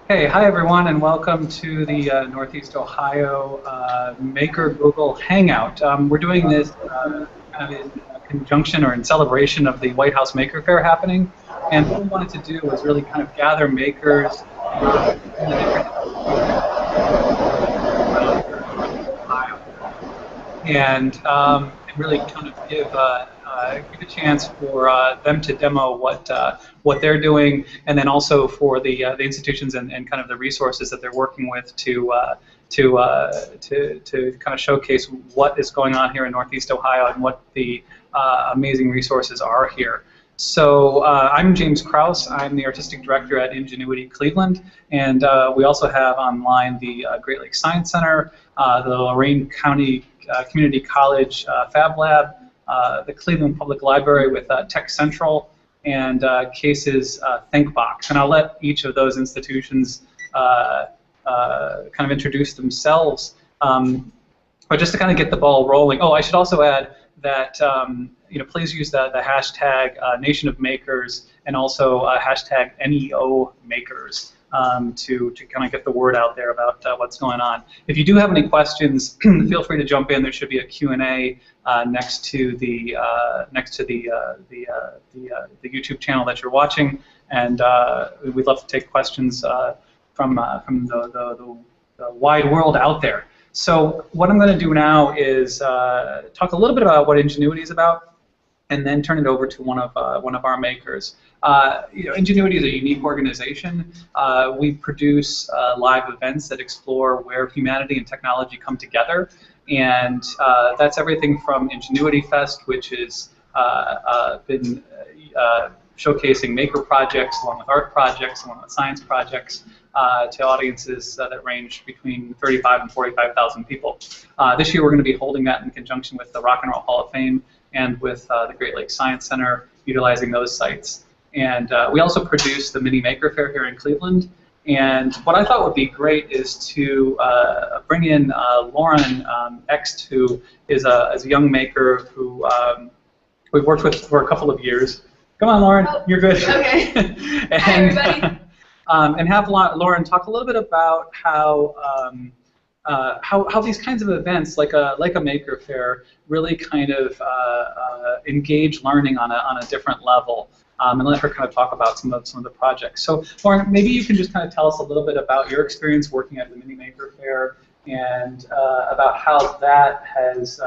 Hey, hi everyone, and welcome to the Northeast Ohio Maker Google Hangout. We're doing this kind of in conjunction or in celebration of the White House Maker Faire happening. And what we wanted to do was really kind of gather makers in the different Ohio, and really kind of give a chance for them to demo what they're doing, and then also for the institutions and kind of the resources that they're working with to kind of showcase what is going on here in Northeast Ohio and what the amazing resources are here. So I'm James Kraus. I'm the artistic director at Ingenuity Cleveland, and we also have online the Great Lakes Science Center, the Lorain County Community College Fab Lab, the Cleveland Public Library with Tech Central, and CASE's ThinkBox. And I'll let each of those institutions kind of introduce themselves. But just to kind of get the ball rolling, I should also add that please use the hashtag Nation of Makers and also hashtag NEO Makers to kind of get the word out there about what's going on. If you do have any questions, feel free to jump in. There should be a Q&A next to the YouTube channel that you're watching, and we'd love to take questions from the wide world out there. So what I'm going to do now is talk a little bit about what Ingenuity is about, and then turn it over to one of our makers. Ingenuity is a unique organization. We produce live events that explore where humanity and technology come together, and that's everything from Ingenuity Fest, which has been showcasing maker projects along with art projects, along with science projects, to audiences that range between 35 and 45,000 people. This year we're going to be holding that in conjunction with the Rock and Roll Hall of Fame and with the Great Lakes Science Center, utilizing those sites. And we also produce the Mini Maker Faire here in Cleveland. And what I thought would be great is to bring in Lauren Ext, who is a young maker who we've worked with for a couple of years. Come on, Lauren, you're good. Okay. And, hi, everybody. And have Lauren talk a little bit about how these kinds of events, like a Maker Faire, really kind of engage learning on a different level, and let her kind of talk about some of the projects. So, Lauren, maybe you can just kind of tell us a little bit about your experience working at the Mini Maker Faire and about how that has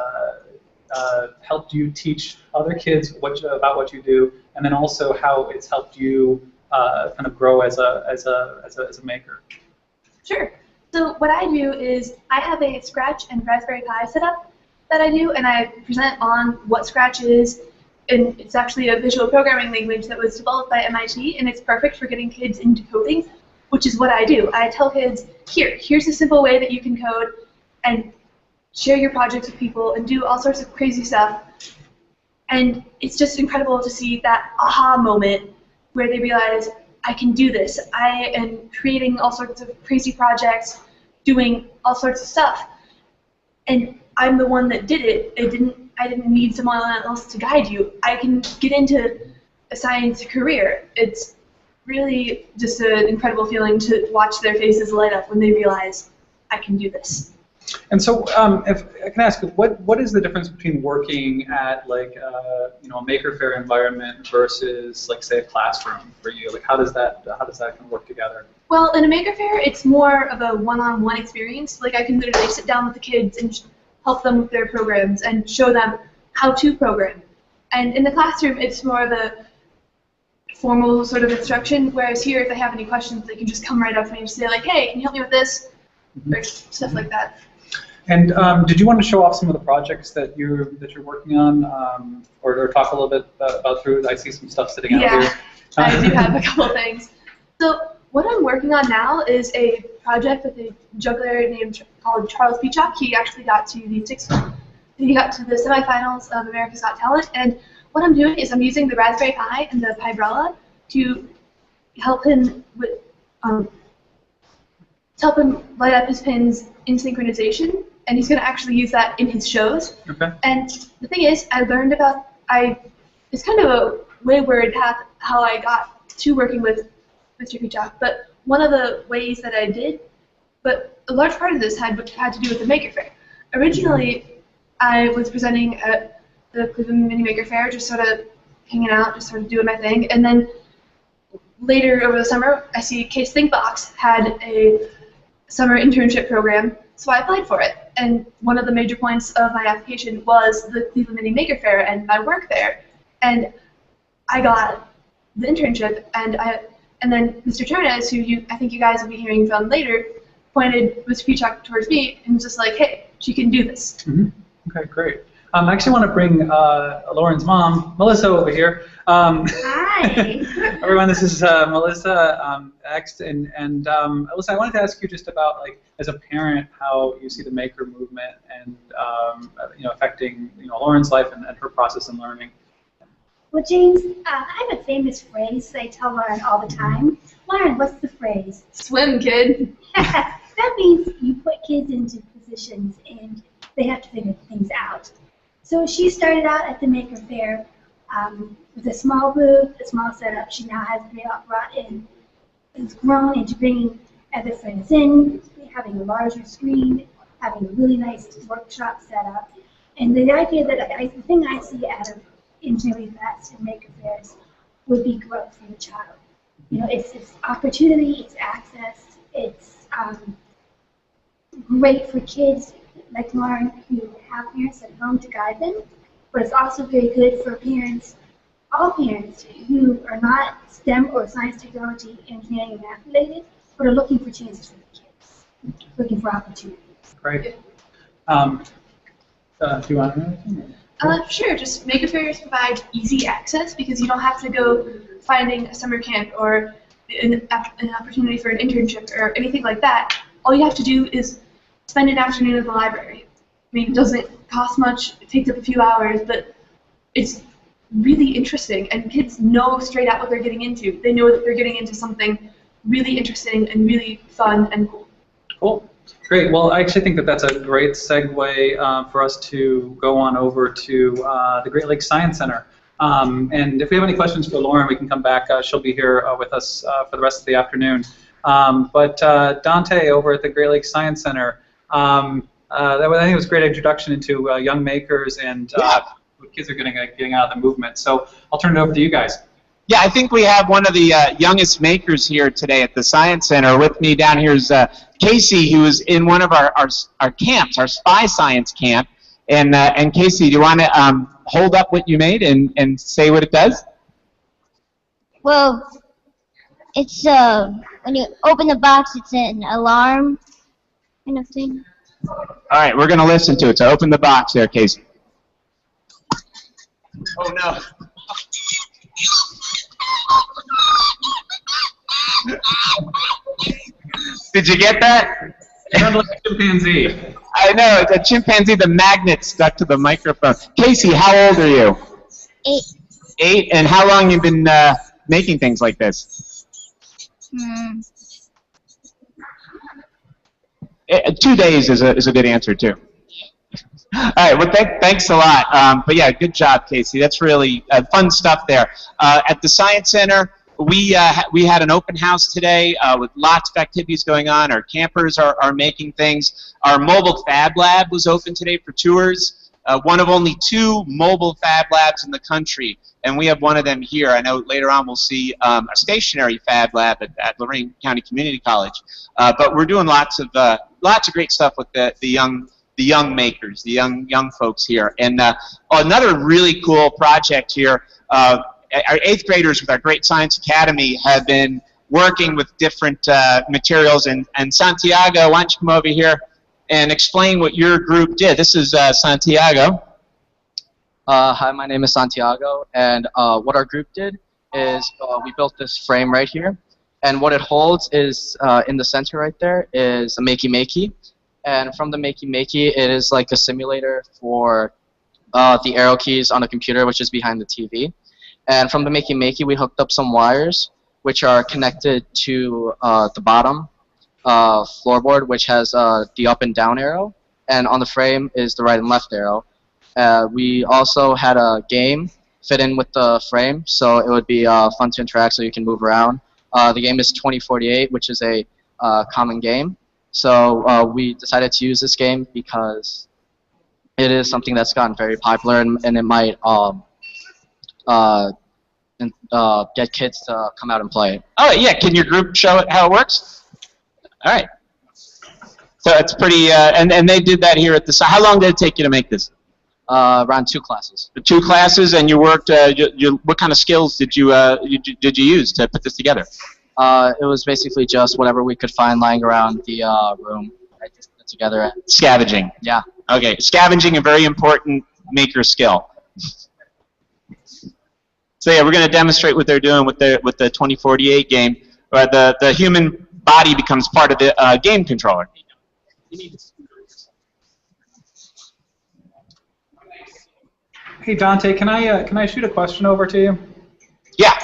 helped you teach other kids about what you do, and then also how it's helped you kind of grow as a maker. Sure. So what I do is I have a Scratch and Raspberry Pi setup that I do, and I present on what Scratch is. And it's actually a visual programming language that was developed by MIT, and it's perfect for getting kids into coding, which is what I do. I tell kids, here's a simple way that you can code, and share your projects with people, and do all sorts of crazy stuff. And it's just incredible to see that aha moment where they realize, I can do this. I am creating all sorts of crazy projects, doing all sorts of stuff. And I'm the one that did it. I didn't need someone else to guide you. I can get into a science career. It's really just an incredible feeling to watch their faces light up when they realize, I can do this. And so, if I can ask, what is the difference between working at like a Maker Faire environment versus, like, say, a classroom for you? Like, how does that kind of work together? Well, in a Maker Faire, it's more of a one-on-one experience. Like, I can literally sit down with the kids and help them with their programs and show them how to program. And in the classroom, it's more of a formal sort of instruction. Whereas here, if they have any questions, they can just come right up to me and say, like, hey, can you help me with this? Mm-hmm. Or stuff like that. And did you want to show off some of the projects that you're working on, or talk a little bit about through? I see some stuff sitting out here. Yeah, I do have a couple things. So what I'm working on now is a project with a juggler called Charles Peacock. He actually got to the semifinals of America's Got Talent. And what I'm doing is I'm using the Raspberry Pi and the Pibrella to help him with light up his pins in synchronization, and he's going to actually use that in his shows. Okay. And the thing is, it's kind of a wayward path how I got to working with Mr. Kuchak, but one of the ways that I did, but a large part of this had to do with the Maker Faire. Originally, I was presenting at the Cleveland Mini Maker Faire, just sort of hanging out, just sort of doing my thing, and then later over the summer, I see Case ThinkBox had a summer internship program, so I applied for it. And one of the major points of my application was the Cleveland Mini Maker Faire and my work there. And I got the internship, and then Mr. Ternes, who I think you guys will be hearing from later, pointed Mr. Kuchak towards me and was just like, hey, she can do this. Mm-hmm. Okay, great. I actually want to bring Lauren's mom, Melissa, over here. Hi. Everyone, this is Melissa X, and Melissa, I wanted to ask you just about, like, as a parent, how you see the maker movement and affecting Lauren's life and her process in learning. Well, James, I have a famous phrase that I tell Lauren all the time. Lauren, what's the phrase? Swim, kid. That means you put kids into positions and they have to figure things out. So she started out at the Maker Faire with a small booth, a small setup. She now has brought in, has grown into bringing other friends in, having a larger screen, having a really nice workshop setup. And the idea that the thing I see out of Engineering Fest and Maker Fairs would be growth for the child. It's opportunity, it's access, it's great for kids like Lauren who have parents at home to guide them, but it's also very good for parents, all parents who are not STEM or science, technology, engineering, and math related, but are looking for chances for the kids, looking for opportunities. Great. Do you want to know anything? Sure, just Maker Fairs provide easy access because you don't have to go finding a summer camp or an opportunity for an internship or anything like that. All you have to do is spend an afternoon at the library. I mean, it doesn't cost much, it takes up a few hours, but it's really interesting, and kids know straight out what they're getting into. They know that they're getting into something really interesting and really fun and cool. Cool. Great. Well, I actually think that that's a great segue for us to go on over to the Great Lakes Science Center. And if we have any questions for Lauren, we can come back. She'll be here with us for the rest of the afternoon. But Dante over at the Great Lakes Science Center, I think it was a great introduction into young makers and what kids are getting out of the movement. So I'll turn it over to you guys. Yeah, I think we have one of the youngest makers here today at the Science Center. With me down here is Casey, who is in one of our camps, our Spy Science camp. And Casey, do you want to hold up what you made and say what it does? Well, it's when you open the box, it's an alarm kind of thing. All right, we're going to listen to it. So open the box there, Casey. Oh, no. Did you get that? Sounds like a chimpanzee. I know, it's a chimpanzee. The magnet stuck to the microphone. Casey, how old are you? 8. 8, and how long have you been making things like this? 2 days is a good answer too. All right, well, thanks a lot. But yeah, good job, Casey. That's really fun stuff there. At the Science Center, we had an open house today with lots of activities going on. Our campers are making things. Our mobile Fab Lab was open today for tours. One of only 2 mobile Fab Labs in the country, and we have one of them here. I know later on we'll see a stationary Fab Lab at Lorraine County Community College. But we're doing lots of great stuff with the young makers, the young folks here. And another really cool project here. Our 8th graders with our Great Science Academy have been working with different materials. And Santiago, why don't you come over here and explain what your group did? This is Santiago. Hi, my name is Santiago, and what our group did is we built this frame right here. And what it holds is, in the center right there, is a Makey Makey. And from the Makey Makey, it is like a simulator for the arrow keys on a computer, which is behind the TV. And from the Makey Makey, we hooked up some wires, which are connected to the bottom floorboard, which has the up and down arrow. And on the frame is the right and left arrow. We also had a game fit in with the frame, so it would be fun to interact so you can move around. The game is 2048, which is a common game. So we decided to use this game because it is something that's gotten very popular, and it might get kids to come out and play it. Oh, yeah. Can your group show it how it works? All right. So it's pretty, and they did that here at the site. How long did it take you to make this? Around 2 classes. 2 classes, and you worked. What kind of skills did you use to put this together? It was basically just whatever we could find lying around the room. I just put together. Scavenging. Yeah. Okay, scavenging, a very important maker skill. So yeah, we're going to demonstrate what they're doing with the 2048 game. Where the human body becomes part of the game controller. Hey Dante, can I shoot a question over to you? Yeah.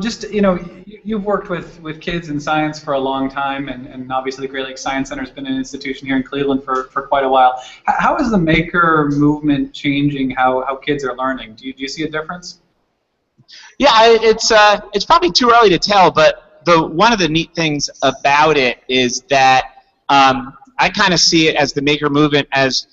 Just you've worked with kids in science for a long time, and obviously the Great Lakes Science Center has been an institution here in Cleveland for quite a while. How is the maker movement changing how kids are learning? Do you see a difference? Yeah, it's probably too early to tell, but one of the neat things about it is that I kind of see it as the maker movement as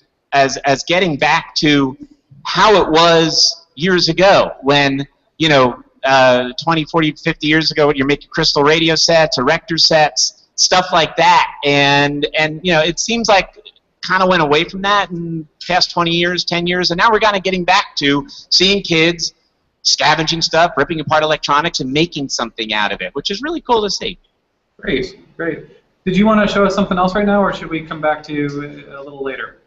getting back to how it was years ago when 20, 40, 50 years ago, when you're making crystal radio sets, erector sets, stuff like that, and it seems like kind of went away from that in the past 20 years, 10 years, and now we're kind of getting back to seeing kids scavenging stuff, ripping apart electronics, and making something out of it, which is really cool to see. Great, great. Did you want to show us something else right now, or should we come back to you a little later?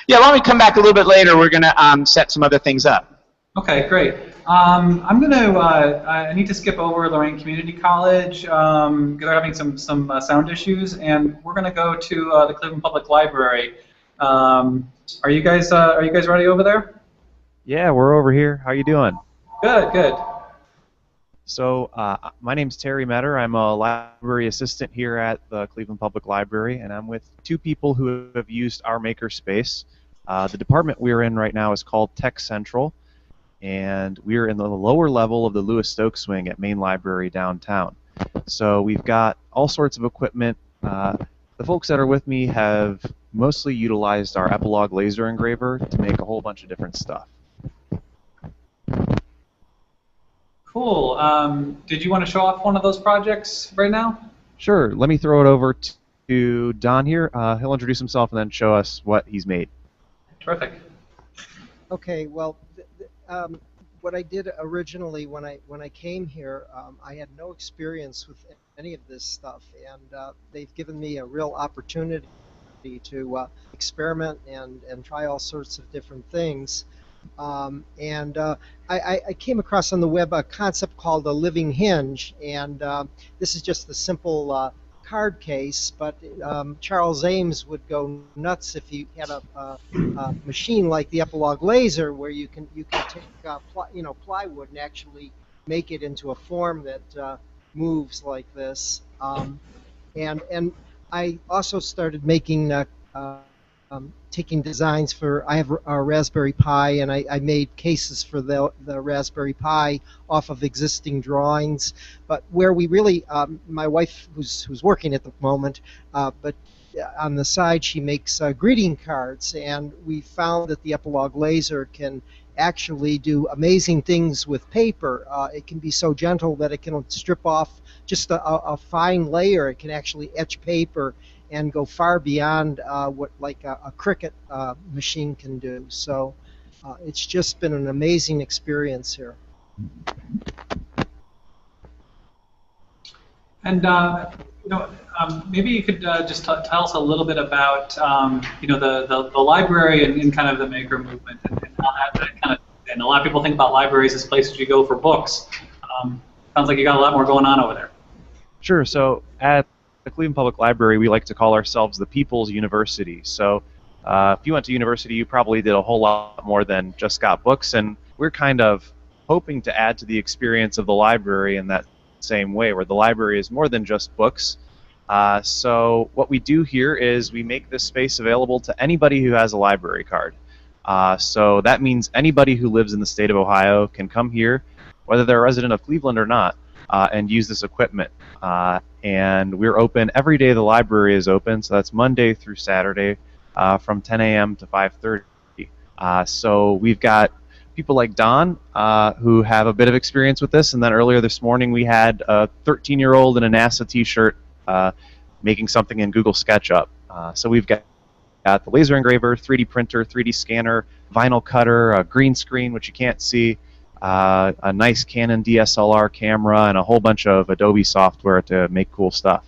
Yeah, why don't we come back a little bit later? We're going to set some other things up. Okay, great. I'm going to, I need to skip over Lorraine Community College. They're having some sound issues, and we're going to go to the Cleveland Public Library. Are you guys ready over there? Yeah, we're over here. How you doing? Good, good. So, my name's Terry Metter. I'm a library assistant here at the Cleveland Public Library, and I'm with 2 people who have used our makerspace. The department we're in right now is called Tech Central, and we're in the lower level of the Lewis Stokes Wing at Main Library downtown. So we've got all sorts of equipment. The folks that are with me have mostly utilized our Epilog laser engraver to make a whole bunch of different stuff. Cool. Did you want to show off one of those projects right now? Sure. Let me throw it over to Don here. He'll introduce himself and then show us what he's made. Terrific. Okay. Well, what I did originally when I came here, I had no experience with any of this stuff, and they've given me a real opportunity to experiment and try all sorts of different things. I came across on the web a concept called a living hinge, and this is just a simple card case, but Charles Ames would go nuts if he had a machine like the Epilog laser, where you can take plywood and actually make it into a form that moves like this. And I also started making taking designs for, I have a Raspberry Pi, and I made cases for the Raspberry Pi off of existing drawings. But where we really, my wife, who's working at the moment, but on the side she makes greeting cards, and we found that the Epilog laser can actually do amazing things with paper. It can be so gentle that it can strip off just a fine layer. It can actually etch paper and go far beyond what like a Cricut machine can do. So it's just been an amazing experience here. And maybe you could just tell us a little bit about the library and kind of the maker movement and how that kind of. And a lot of people think about libraries as places you go for books. Sounds like you got a lot more going on over there. Sure. So at the Cleveland Public Library, we like to call ourselves the People's University. So if you went to university, you probably did a whole lot more than just got books, and we're kind of hoping to add to the experience of the library in that same way, where the library is more than just books. So what we do here is we make this space available to anybody who has a library card. So that means anybody who lives in the state of Ohio can come here, whether they're a resident of Cleveland or not. and use this equipment. And we're open every day. The library is open, so that's Monday through Saturday from 10 a.m. to 5:30. So we've got people like Don who have a bit of experience with this, and then earlier this morning we had a 13-year-old in a NASA T-shirt making something in Google SketchUp. So we've got the laser engraver, 3D printer, 3D scanner, vinyl cutter, a green screen which you can't see, a nice Canon DSLR camera, and a whole bunch of Adobe software to make cool stuff.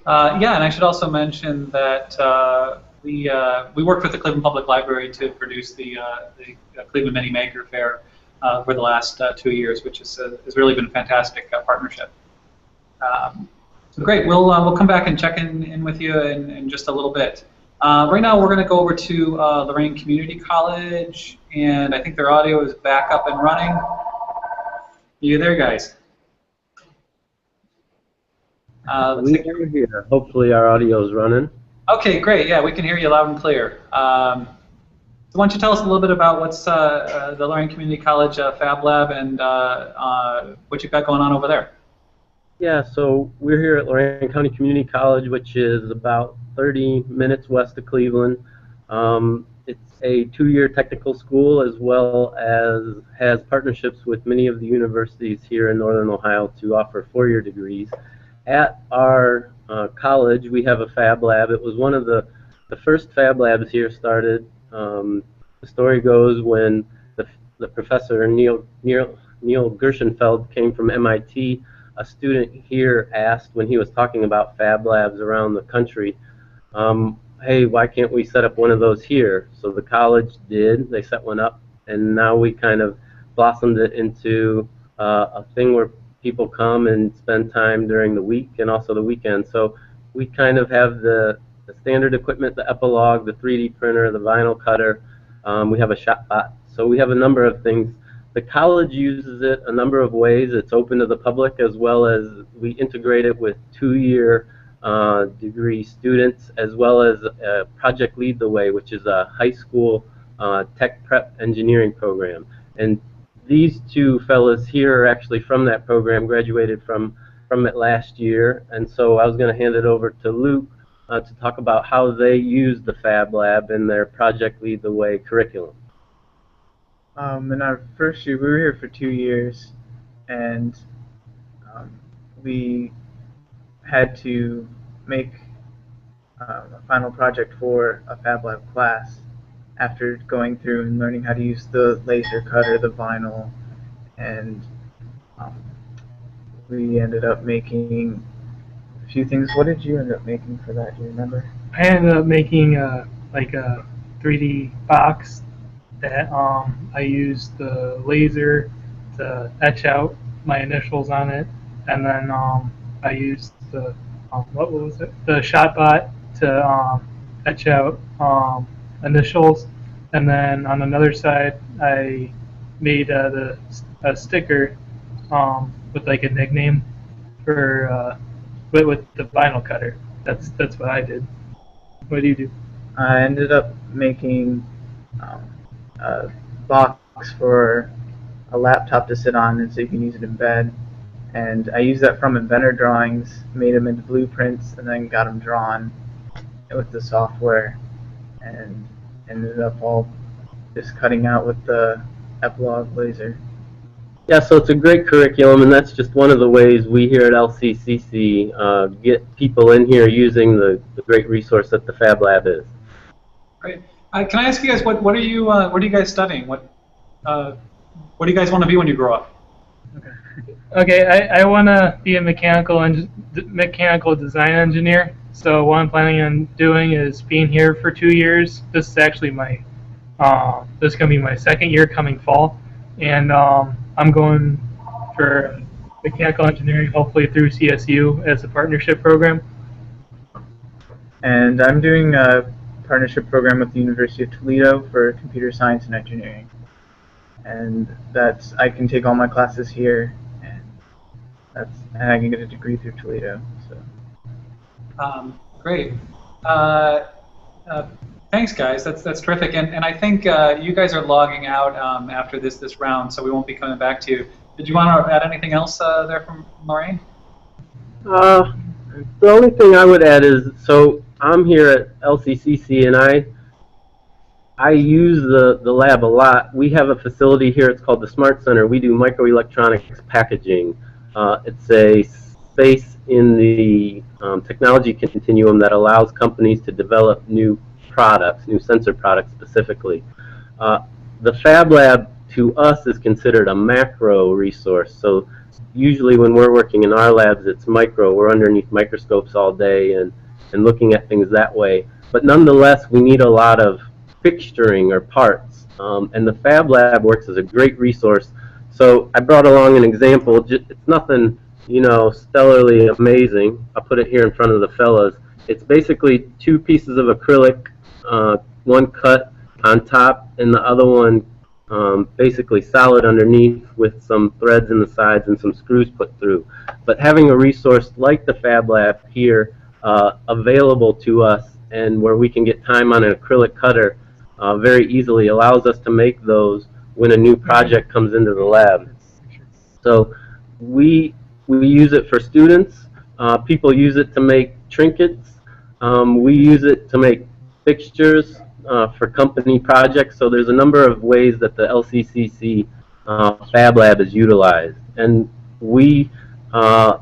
Yeah, and I should also mention that we worked with the Cleveland Public Library to produce the Cleveland Mini Maker Fair for the last 2 years, which has really been a fantastic partnership. So great. We'll come back and check in with you in just a little bit. Right now, we're going to go over to Lorain Community College, and I think their audio is back up and running. You there, guys? We are here. Hopefully, our audio is running. Okay, great. Yeah, we can hear you loud and clear. So why don't you tell us a little bit about what's the Lorain Community College Fab Lab and what you've got going on over there? Yeah, so we're here at Lorain County Community College, which is about 30 minutes west of Cleveland. It's a 2-year technical school, as well as has partnerships with many of the universities here in Northern Ohio to offer 4-year degrees. At our college, we have a Fab Lab. It was one of the first Fab Labs here started. The story goes when the professor Neil Gershenfeld came from MIT. A student here asked, when he was talking about Fab Labs around the country, hey, why can't we set up one of those here? So the college did. They set one up, and now we kind of blossomed it into a thing where people come and spend time during the week and also the weekend. So we kind of have the standard equipment, the Epilogue, the 3D printer, the vinyl cutter. We have a ShotBot. So we have a number of things. The college uses it a number of ways. It's open to the public, as well as we integrate it with 2-year degree students, as well as Project Lead the Way, which is a high school tech prep engineering program. And these two fellas here are actually from that program, graduated from it last year. And so I was going to hand it over to Luke to talk about how they use the Fab Lab in their Project Lead the Way curriculum. In our first year, we were here for 2 years, and we had to make a final project for a Fab Lab class after going through and learning how to use the laser cutter, the vinyl, and we ended up making a few things. What did you end up making for that? Do you remember? I ended up making like a 3D box that I used the laser to etch out my initials on it, and then I used the what was it? The ShotBot to etch out initials, and then on another side I made a sticker with like a nickname for with the vinyl cutter. That's what I did. What do you do? I ended up making a box for a laptop to sit on, and so you can use it in bed. And I used that from Inventor drawings, made them into blueprints, and then got them drawn with the software, and ended up all just cutting out with the Epilogue laser. Yeah, so it's a great curriculum, and that's just one of the ways we here at LCCC get people in here using the great resource that the Fab Lab is. Great. Can I ask you guys, what are you guys studying? What do you guys want to be when you grow up? Okay, I want to be a mechanical design engineer. So what I'm planning on doing is being here for 2 years. This is actually my this is gonna be my 2nd year coming fall, and I'm going for mechanical engineering, hopefully through CSU as a partnership program. And I'm doing a partnership program with the University of Toledo for computer science and engineering. And I can take all my classes here, and I can get a degree through Toledo. So. Great. Thanks, guys. That's terrific. And I think you guys are logging out after this round, so we won't be coming back to you. Did you want to add anything else there from Lorraine? The only thing I would add is, so I'm here at LCCC, and I use the lab a lot. We have a facility here, it's called the Smart Center. We do microelectronics packaging. It's a space in the technology continuum that allows companies to develop new products, new sensor products specifically. The Fab Lab to us is considered a macro resource. So usually when we're working in our labs, it's micro. We're underneath microscopes all day and looking at things that way. But nonetheless, we need a lot of fixturing or parts. And the Fab Lab works as a great resource. So I brought along an example. It's nothing, you know, stellarly amazing. I'll put it here in front of the fellas. It's basically two pieces of acrylic, one cut on top and the other one basically solid underneath with some threads in the sides and some screws put through. But having a resource like the Fab Lab here available to us, and where we can get time on an acrylic cutter very easily, allows us to make those when a new project comes into the lab. So we use it for students. People use it to make trinkets. We use it to make fixtures for company projects. So there's a number of ways that the LCCC Fab Lab is utilized. And we kind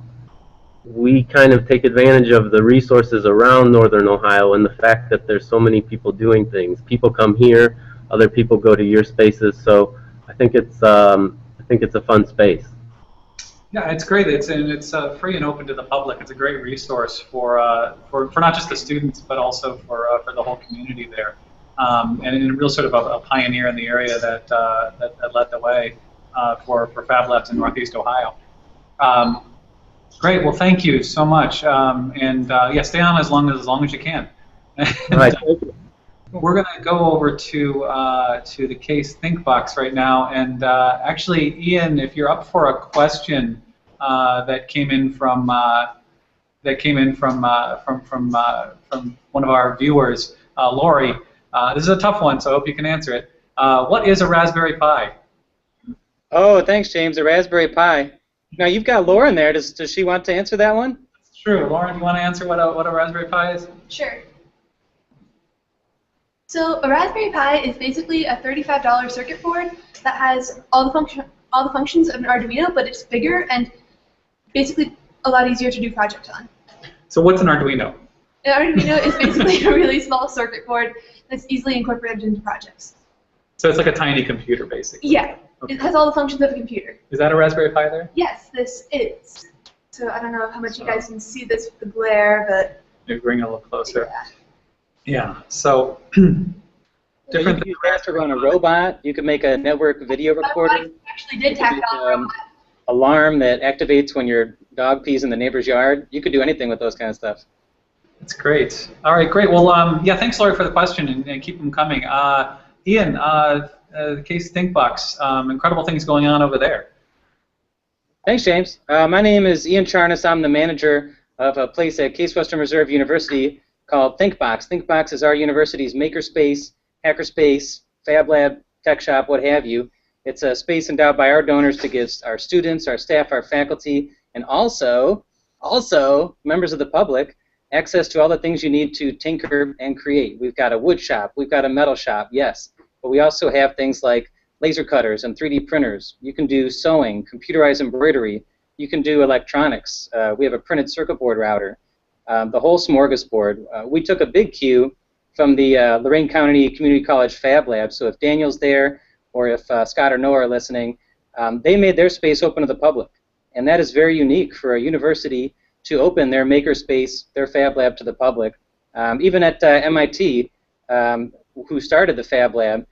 of take advantage of the resources around Northern Ohio and the fact that there's so many people doing things. People come here, other people go to your spaces. So I think it's a fun space. Yeah, it's great. It's free and open to the public. It's a great resource for not just the students, but also for the whole community there. And a real sort of a pioneer in the area that led the way for Fab Labs in Northeast Ohio. Great. Well, thank you so much. Yeah, stay on as long as you can. All right. Thank you. We're going to go over to the case ThinkBox right now, and actually, Ian, if you're up for a question that came in from one of our viewers, Lori. This is a tough one, so I hope you can answer it. What is a Raspberry Pi? Oh, thanks, James. A Raspberry Pi. Now you've got Lauren there. Does she want to answer that one? It's true. Lauren, do you want to answer what a Raspberry Pi is? Sure. So a Raspberry Pi is basically a $35 circuit board that has all the functions of an Arduino, but it's bigger and basically a lot easier to do projects on. So what's an Arduino? An Arduino is basically a really small circuit board that's easily incorporated into projects. So it's like a tiny computer, basically. Yeah. Okay. It has all the functions of a computer. Is that a Raspberry Pi there? Yes, this is. So I don't know how much you guys can see this with the glare, but Maybe bring it a little closer. Yeah. So different. You could use that to run a robot. You could make a network video recorder. I actually did tack on a robot. Alarm that activates when your dog pees in the neighbor's yard. You could do anything with those kind of stuff. That's great. All right, great. Well, yeah, thanks, Laurie, for the question, and keep them coming. Ian, the case ThinkBox, incredible things going on over there. Thanks, James. My name is Ian Charnas. I'm the manager of a place at Case Western Reserve University called ThinkBox. ThinkBox is our university's makerspace, hackerspace, Fab Lab, tech shop, what have you. It's a space endowed by our donors to give our students, our staff, our faculty, and also members of the public access to all the things you need to tinker and create. We've got a wood shop, we've got a metal shop, yes, but we also have things like laser cutters and 3D printers. You can do sewing, computerized embroidery, you can do electronics. We have a printed circuit board router, the whole smorgasbord. We took a big cue from the Lorain County Community College Fab Lab, so if Daniel's there or if Scott or Noah are listening, they made their space open to the public. And that is very unique for a university to open their makerspace, their Fab Lab to the public. Even at MIT, who started the Fab Lab,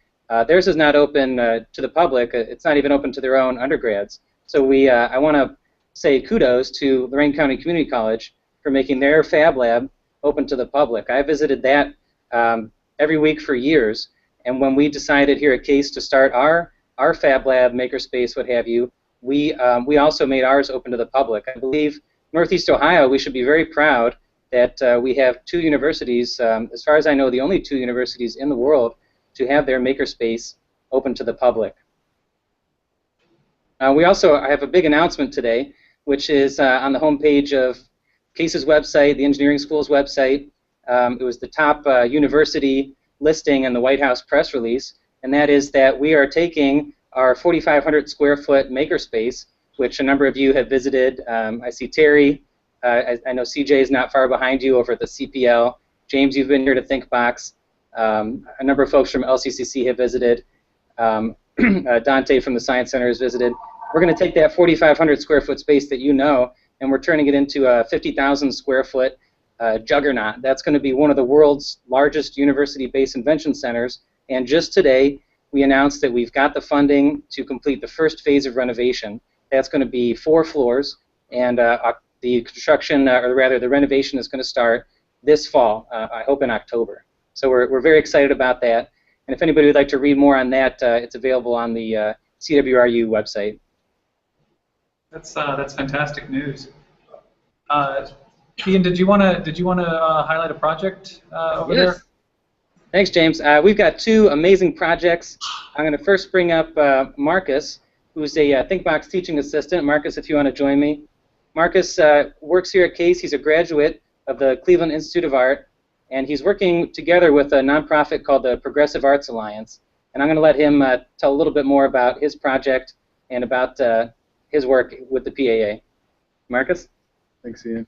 theirs is not open to the public. It's not even open to their own undergrads. So I want to say kudos to Lorain County Community College for making their Fab Lab open to the public. I visited that every week for years, and when we decided here at Case to start our Fab Lab, makerspace, what have you, we also made ours open to the public. I believe Northeast Ohio, we should be very proud that we have two universities, as far as I know, the only two universities in the world to have their makerspace open to the public. We also have a big announcement today, which is on the homepage of CASE's website, the engineering school's website. It was the top university listing in the White House press release, and that is that we are taking our 4,500 square foot makerspace, which a number of you have visited. I see Terry. I know CJ is not far behind you over at the CPL. James, you've been here to ThinkBox. A number of folks from LCCC have visited. Dante from the Science Center has visited. We're going to take that 4,500 square foot space that you know, and we're turning it into a 50,000 square foot juggernaut. That's going to be one of the world's largest university-based invention centers. And just today, we announced that we've got the funding to complete the first phase of renovation. That's going to be 4 floors, and the construction, or rather the renovation, is going to start this fall, I hope in October. So we're very excited about that. And if anybody would like to read more on that, it's available on the CWRU website. That's fantastic news. Ian, did you want to highlight a project over there? Thanks, James. We've got 2 amazing projects. I'm going to first bring up Marcus, who's a ThinkBox teaching assistant. Marcus, if you want to join me. Marcus works here at CASE. He's a graduate of the Cleveland Institute of Art, and he's working together with a nonprofit called the Progressive Arts Alliance. And I'm going to let him tell a little bit more about his project and about his work with the PAA. Marcus? Thanks, Ian.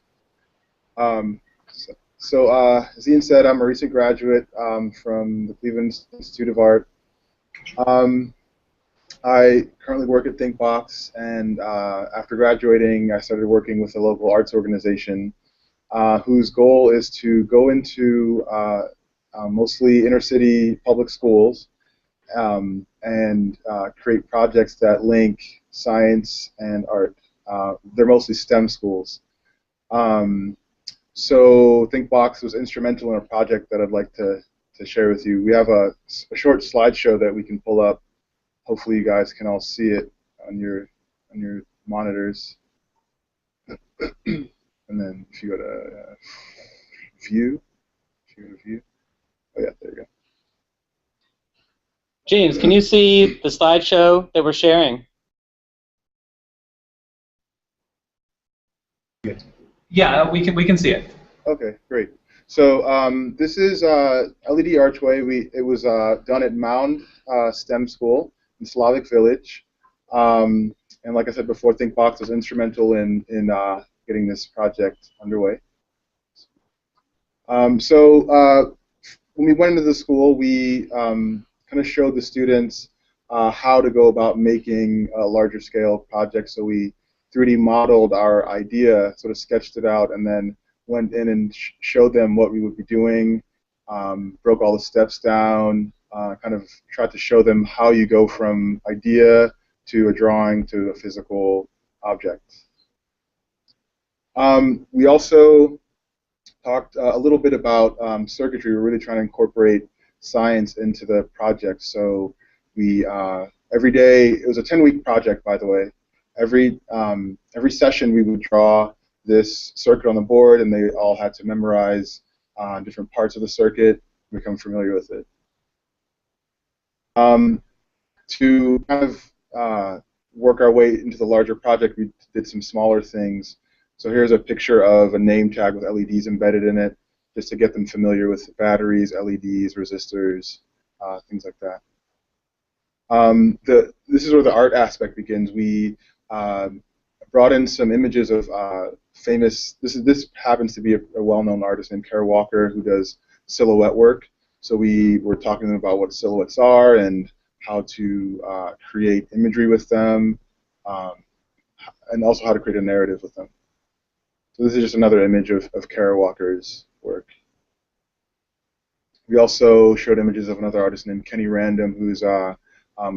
As Ian said, I'm a recent graduate from the Cleveland Institute of Art. I currently work at ThinkBox, and after graduating, I started working with a local arts organization whose goal is to go into mostly inner-city public schools and create projects that link science and art. They're mostly STEM schools. So ThinkBox was instrumental in a project that I'd like to share with you. We have a short slideshow that we can pull up. Hopefully you guys can all see it on your monitors. And then if you go to view, oh yeah, there you go. James, can you see the slideshow that we're sharing? Yeah, we can see it. Okay, great. So this is LED Archway. It was done at Mound STEM School in Slavic Village, and like I said before, ThinkBox was instrumental in getting this project underway. When we went into the school, we kind of showed the students how to go about making a larger scale project. So we 3D modeled our idea, sort of sketched it out, and then went in and showed them what we would be doing, broke all the steps down, kind of tried to show them how you go from idea to a drawing to a physical object. We also talked a little bit about circuitry. We're really trying to incorporate science into the project. So we every day, it was a 10-week project, by the way. Every session we would draw this circuit on the board, and they all had to memorize different parts of the circuit, become familiar with it. To kind of work our way into the larger project, we did some smaller things. So here's a picture of a name tag with LEDs embedded in it, just to get them familiar with batteries, LEDs, resistors, things like that. This is where the art aspect begins. We brought in some images of famous. This happens to be a well-known artist named Kara Walker who does silhouette work. So we were talking to them about what silhouettes are and how to create imagery with them, and also how to create a narrative with them. So this is just another image of Kara Walker's work. We also showed images of another artist named Kenny Random, who's a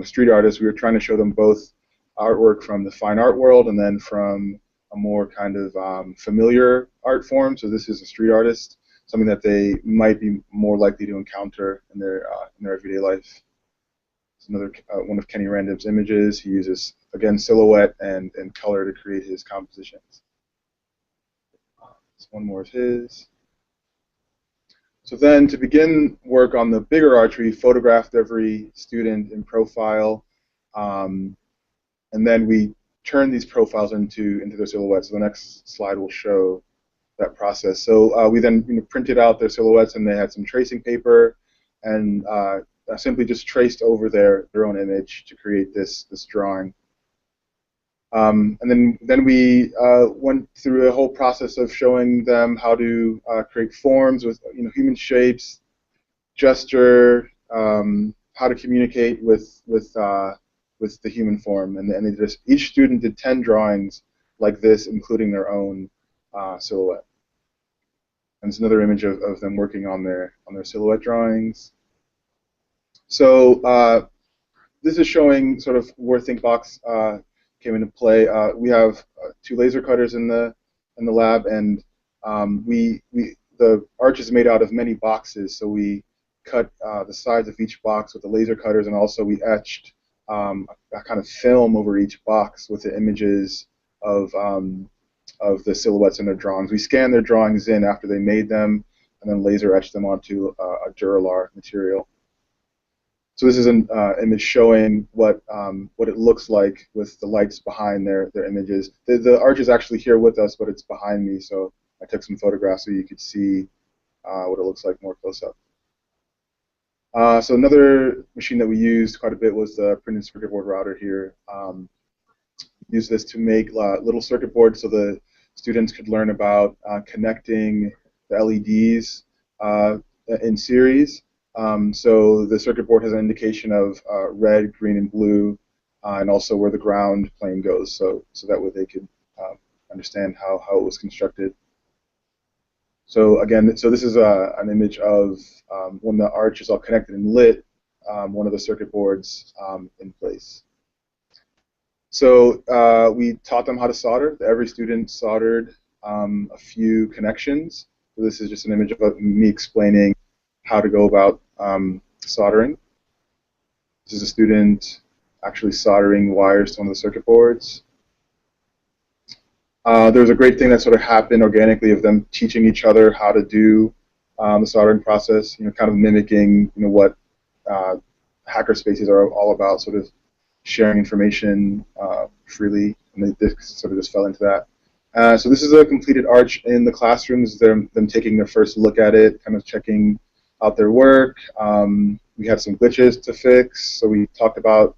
street artist. We were trying to show them both artwork from the fine art world and then from a more kind of familiar art form. So this is a street artist, something that they might be more likely to encounter in their everyday life. It's another one of Kenny Random's images. He uses, again, silhouette and color to create his compositions. One more of his. So then, to begin work on the bigger arch, we photographed every student in profile. and then we turn these profiles into their silhouettes. So the next slide will show that process. So we then printed out their silhouettes, and they had some tracing paper, and simply just traced over their own image to create this drawing. And then we went through a whole process of showing them how to create forms with human shapes, gesture, how to communicate with the human form, and they each student did 10 drawings like this, including their own silhouette. And it's another image of them working on their silhouette drawings. So this is showing sort of where ThinkBox came into play. We have 2 laser cutters in the lab, and the arch is made out of many boxes. So we cut the sides of each box with the laser cutters, and also we etched a kind of film over each box with the images of the silhouettes in their drawings. We scanned their drawings in after they made them, and then laser etched them onto a Duralar material. So this is an image showing what it looks like with the lights behind their images. The arch is actually here with us, but it's behind me, so I took some photographs so you could see what it looks like more close up. So another machine that we used quite a bit was the printed circuit board router here. Use this to make little circuit boards so the students could learn about connecting the LEDs in series. So the circuit board has an indication of red, green, and blue, and also where the ground plane goes, so that way they could understand how it was constructed. So again, this is an image of when the arch is all connected and lit, one of the circuit boards in place. So we taught them how to solder. Every student soldered a few connections. So this is just an image of me explaining how to go about soldering. This is a student actually soldering wires to one of the circuit boards. There was a great thing that sort of happened organically of them teaching each other how to do the soldering process, kind of mimicking what hackerspaces are all about, sort of sharing information freely, and they sort of just fell into that. So this is a completed arch in the classrooms, them taking their first look at it, kind of checking out their work. We had some glitches to fix, so we talked about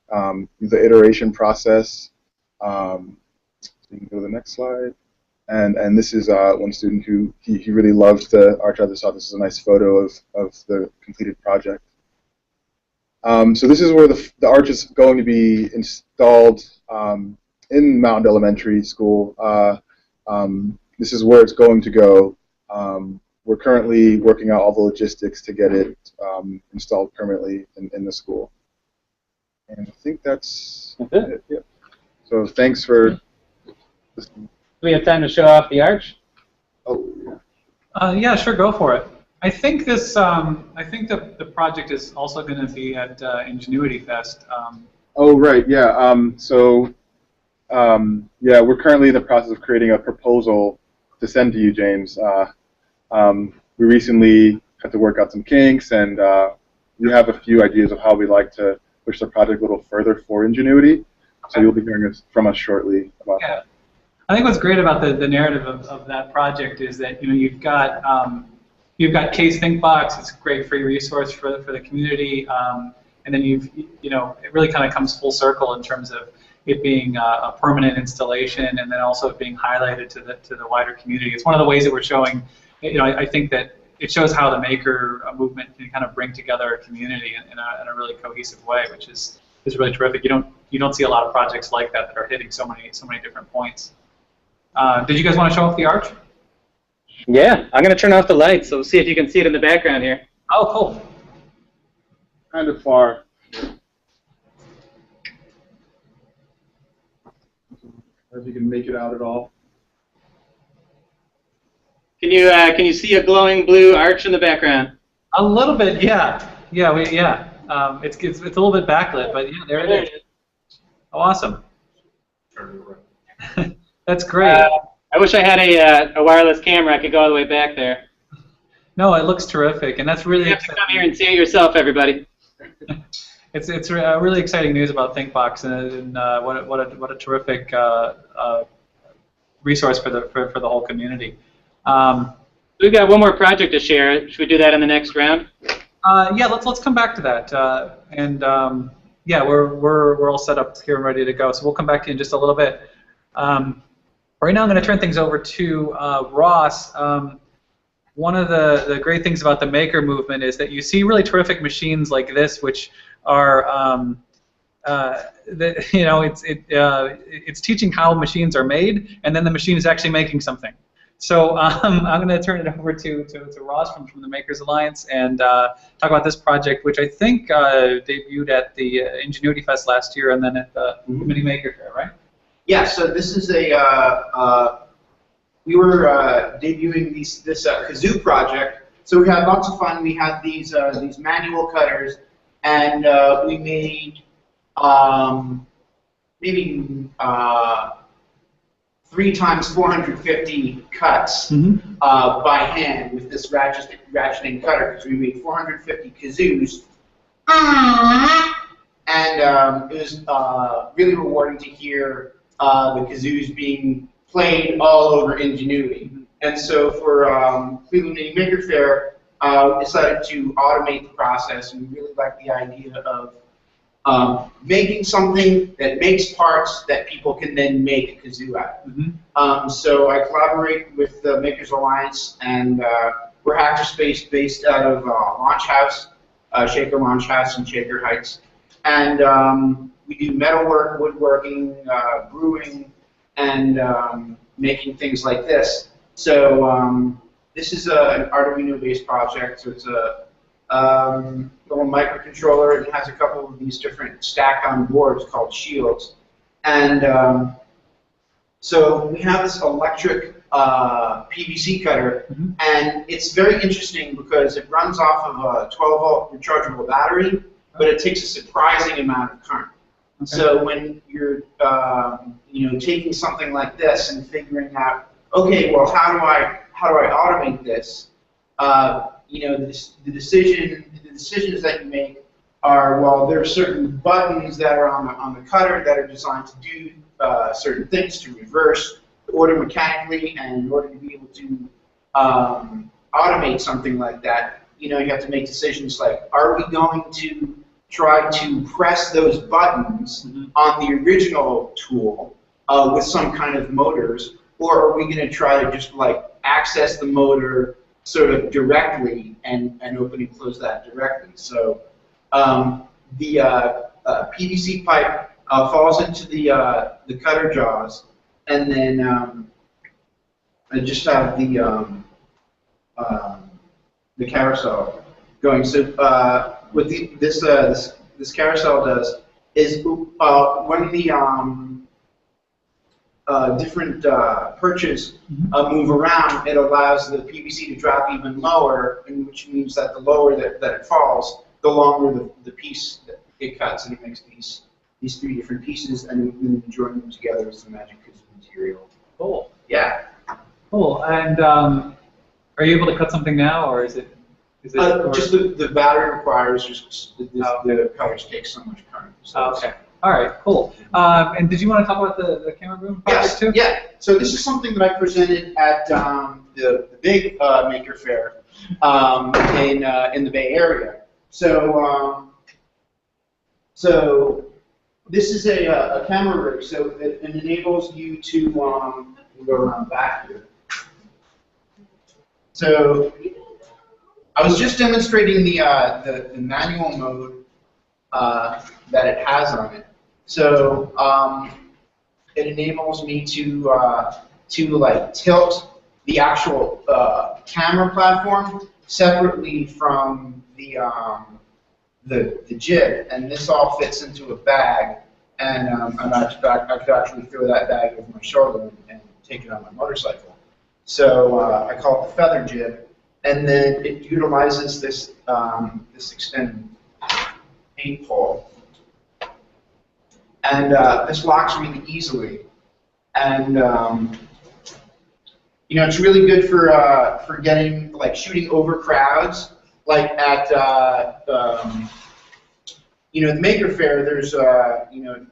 the iteration process. So you can go to the next slide. And this is one student who he really loved the arch. I just thought this is a nice photo of the completed project. So this is where the arch is going to be installed in Mountain Elementary School. This is where it's going to go. We're currently working out all the logistics to get it installed permanently in the school. And I think that's it. Yeah. So thanks for listening. Do we have time to show off the arch? Oh, yeah. Yeah, sure, go for it. I think this. I think the project is also going to be at Ingenuity Fest. Oh, right. Yeah. Yeah, we're currently in the process of creating a proposal to send to you, James. We recently had to work out some kinks, and we have a few ideas of how we'd like to push the project a little further for Ingenuity. So you'll be hearing from us shortly about that. I think what's great about the narrative of that project is that you've got Case ThinkBox. It's a great free resource for the community, and then it really kind of comes full circle in terms of it being a permanent installation, and then also being highlighted to the wider community. It's one of the ways that we're showing. I think that it shows how the maker movement can kind of bring together a community in a really cohesive way, which is really terrific. You don't see a lot of projects like that are hitting so many different points. Did you guys want to show off the arch? Yeah, I'm going to turn off the lights, so see if you can see it in the background here. Oh, cool. Kind of far. If you can make it out at all. Can you see a glowing blue arch in the background? A little bit, yeah. It's a little bit backlit, but yeah, there it is. Oh, awesome. That's great. I wish I had a wireless camera. I could go all the way back there. No, it looks terrific, and that's really. You have to come here and see it yourself, everybody. it's really exciting news about ThinkBox, and what a terrific resource for the whole community. We've got one more project to share. Should we do that in the next round? Yeah, let's come back to that. Yeah, we're all set up here and ready to go. So we'll come back to you in just a little bit. Right now, I'm going to turn things over to Ross. One of the great things about the maker movement is that you see really terrific machines like this, which are it's teaching how machines are made, and then the machine is actually making something. So I'm going to turn it over to Ross from the Makers Alliance and talk about this project, which I think debuted at the Ingenuity Fest last year and then at the Mini Maker Fair, right? Yeah, so this is we were debuting this kazoo project. So we had lots of fun. We had these manual cutters, and we made maybe 3 times 450 cuts by hand with this ratcheting cutter, because we made 450 kazoos. And it was really rewarding to hear the kazoos being played all over Ingenuity. And so for Cleveland Mini Maker Fair, we decided to automate the process, and we really liked the idea of making something that makes parts that people can then make a kazoo out of. So I collaborate with the Makers Alliance, and we're Hackerspace based out of Launch House, Shaker Launch House in Shaker Heights. And we do metalwork, woodworking, brewing, and making things like this. So this is an Arduino-based project. So it's a little microcontroller. It has a couple of these different stacked-on boards called shields. And so we have this electric PVC cutter, and it's very interesting because it runs off of a 12-volt rechargeable battery, but it takes a surprising amount of current. Okay. So when you're taking something like this and figuring out, okay, well, how do I automate this? The decisions that you make are, well, there are certain buttons that are on the cutter that are designed to do certain things, to reverse the order mechanically, and in order to be able to automate something like that, you have to make decisions like, are we going to try to press those buttons on the original tool with some kind of motors, or are we going to try to just access the motor sort of directly and open and close that directly? So the PVC pipe falls into the cutter jaws, and then I just have the carousel going. So what this carousel does is when the different perches move around, it allows the PVC to drop even lower, and which means that the lower that it falls, the longer the piece that it cuts, and it makes these 3 different pieces, and then join them together as the magic kazoo material. Cool. Yeah. Cool. And are you able to cut something now, or is it? Just the battery requires the cutters take so much current. So okay. All right. Cool. And did you want to talk about the camera room project too? Yeah. So this is something that I presented at the big Maker Fair in the Bay Area. So this is a camera rig. So it enables you to go around back here. So I was just demonstrating the manual mode that it has on it. So it enables me to tilt the actual camera platform separately from the jib, and this all fits into a bag. And I could actually throw that bag over my shoulder and take it on my motorcycle. So I call it the feather jib. And then it utilizes this this extended paint pole, and this locks really easily. And it's really good for shooting over crowds, like at you know, the Maker Faire, there's, you know,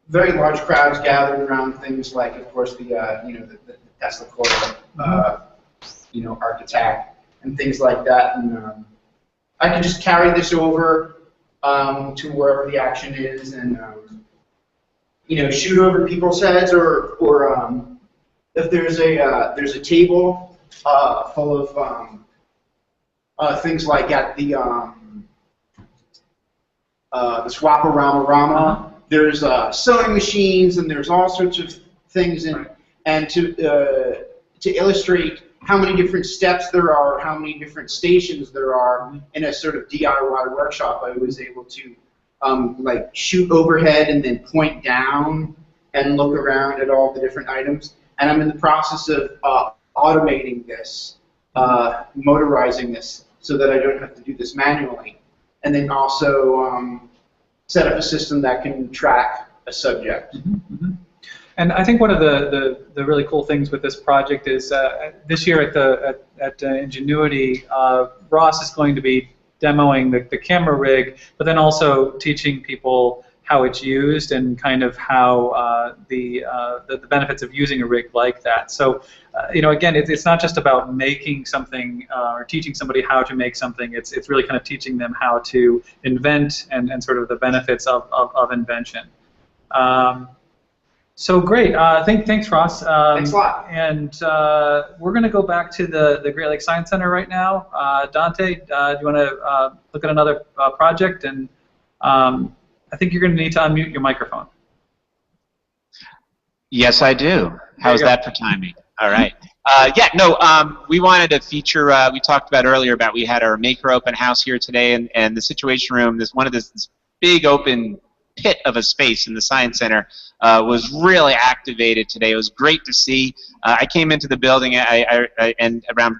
very large crowds gathered around things like, of course, the, you know, the Tesla coil, you know, Arc Attack, and things like that. And I can just carry this over to wherever the action is, and you know, shoot over people's heads, or if there's a table full of things like at the Swap-A-Rama-Rama, there's sewing machines, and there's all sorts of things, and to illustrate how many different steps there are, how many different stations there are in a sort of DIY workshop, I was able to like shoot overhead and then point down and look around at all the different items. And I'm in the process of automating this, motorizing this, so that I don't have to do this manually. And then also set up a system that can track a subject. And I think one of the really cool things with this project is this year at Ingenuity, Ross is going to be demoing the camera rig, but then also teaching people how it's used and kind of how the benefits of using a rig like that. So, you know, again, it's not just about making something or teaching somebody how to make something. It's really kind of teaching them how to invent and sort of the benefits of invention. So great. Thanks, Ross. Thanks a lot. And we're going to go back to the Great Lakes Science Center right now. Dante, do you want to look at another project? And I think you're going to need to unmute your microphone. Yes, I do. How's that for timing? All right. We wanted to feature, we talked about earlier about we had our Maker Open House here today, and the Situation Room, this big open pit of a space in the Science Center was really activated today. It was great to see. I came into the building and around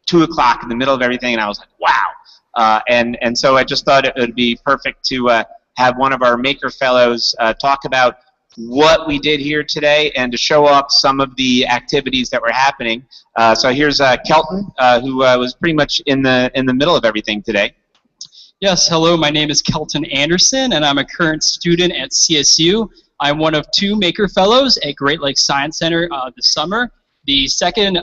2 o'clock in the middle of everything, and I was like, wow. And so I just thought it would be perfect to have one of our Maker Fellows talk about what we did here today and to show off some of the activities that were happening. So here's Kelton, who was pretty much in the middle of everything today. Yes, hello, my name is Kelton Anderson, and I'm a current student at CSU. I'm one of 2 Maker Fellows at Great Lakes Science Center this summer. The second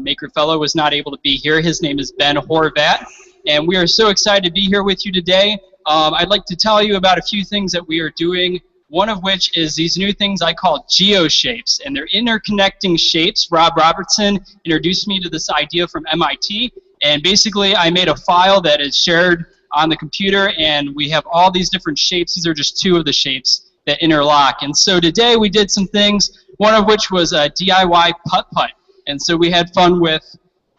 Maker Fellow was not able to be here. His name is Ben Horvat, and we are so excited to be here with you today. I'd like to tell you about a few things that we are doing, one of which is these new things I call geoshapes, and they're interconnecting shapes. Rob Robertson introduced me to this idea from MIT, and basically I made a file that is shared on the computer, and we have all these different shapes. These are just 2 of the shapes that interlock. And so today we did some things, one of which was a DIY putt-putt. And so we had fun with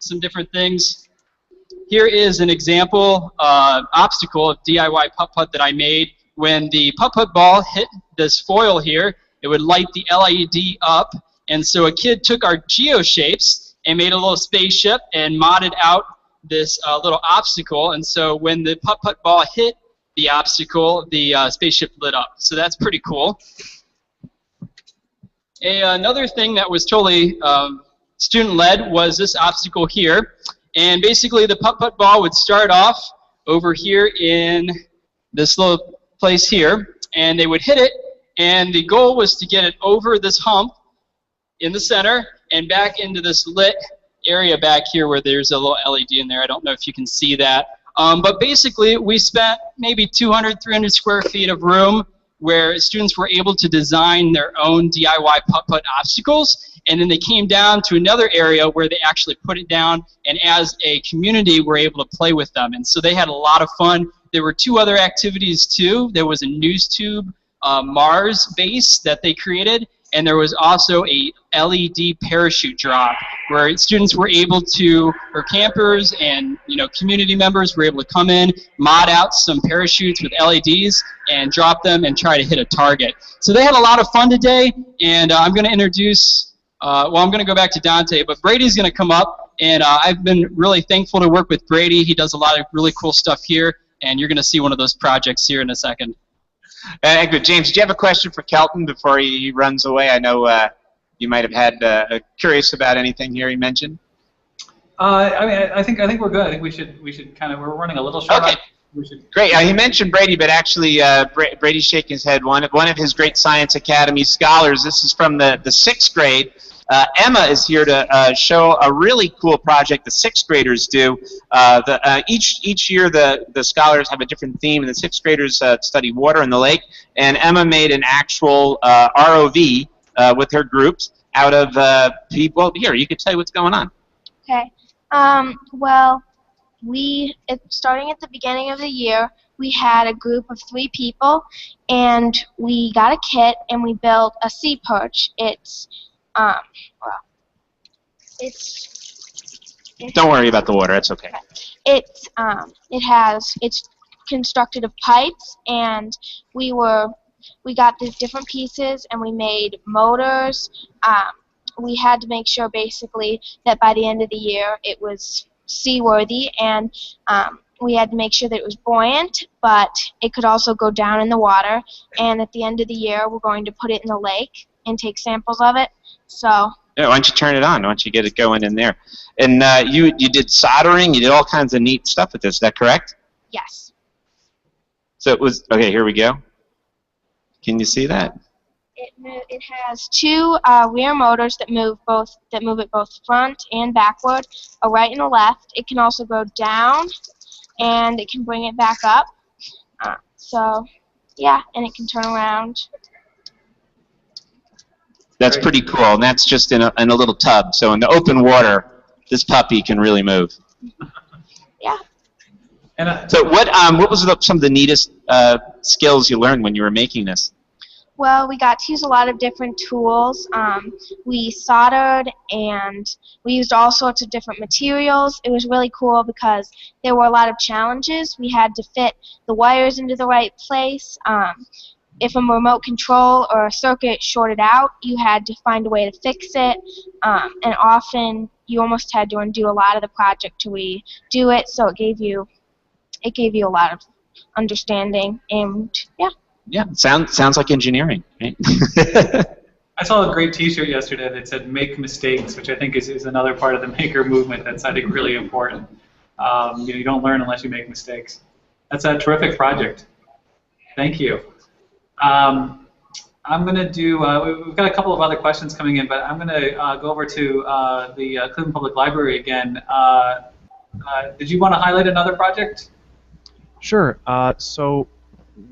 some different things. Here is an example obstacle of DIY putt-putt that I made. When the putt-putt ball hit this foil here, it would light the LED up. And so a kid took our geoshapes and made a little spaceship and modded out this little obstacle, and so when the putt-putt ball hit the obstacle, the spaceship lit up. So that's pretty cool. Another thing that was totally student-led was this obstacle here, and basically the putt-putt ball would start off over here in this little place here, and they would hit it, and the goal was to get it over this hump in the center and back into this lit area back here where there's a little LED in there. I don't know if you can see that. But basically, we spent maybe 200, 300 square feet of room where students were able to design their own DIY putt-putt obstacles, and then they came down to another area where they actually put it down, and as a community, were able to play with them. And so they had a lot of fun. There were 2 other activities, too. There was a news tube Mars base that they created, and there was also a LED parachute drop where students were able to, or campers and community members were able to come in, mod out some parachutes with LEDs and drop them and try to hit a target. So they had a lot of fun today, and I'm going to introduce, I'm going to go back to Dante, but Brady's going to come up, and I've been really thankful to work with Brady. He does a lot of really cool stuff here, and you're going to see one of those projects here in a second. Good. James, do you have a question for Kelton before he runs away? I know you might have had curious about anything here he mentioned. I think we're good. I think we should kind of, we're running a little short. Okay. Great. He mentioned Brady, but actually Brady's shaking his head. One of his Great Science Academy scholars. This is from the 6th grade. Emma is here to show a really cool project the 6th graders do. Each year the scholars have a different theme, and the 6th graders study water in the lake. And Emma made an actual ROV with her groups out of people. Here, you could tell you what's going on. Okay. Well, starting at the beginning of the year, we had a group of 3 people, and we got a kit, and we built a sea perch. Don't worry about the water. It's okay. It's constructed of pipes, and we got these different pieces, and we made motors. We had to make sure basically that by the end of the year it was seaworthy, and we had to make sure that it was buoyant, but it could also go down in the water. And at the end of the year, we're going to put it in the lake and take samples of it. So. Yeah, why don't you turn it on? Why don't you get it going in there? And you did soldering. You did all kinds of neat stuff with this. Is that correct? Yes. So it was okay. Here we go. Can you see that? It has 2 rear motors that move it both front and backward, a right and a left. It can also go down, and it can bring it back up. So, yeah, and it can turn around. That's pretty cool, and that's just in a little tub. So in the open water, this puppy can really move. Yeah. And so what was some of the neatest skills you learned when you were making this? Well, we got to use a lot of different tools. We soldered, and we used all sorts of different materials. It was really cool because there were a lot of challenges. We had to fit the wires into the right place. If a remote control or a circuit shorted out, you had to find a way to fix it. And often, you almost had to undo a lot of the project to redo it. So it gave you a lot of understanding, and yeah. Yeah, sounds like engineering, right? I saw a great T-shirt yesterday that said "Make mistakes," which I think is another part of the maker movement that's, I think, really important. You don't learn unless you make mistakes. That's a terrific project. Thank you. I'm going to do, we've got a couple of other questions coming in, but I'm going to go over to the Cleveland Public Library again. Did you want to highlight another project? Sure. So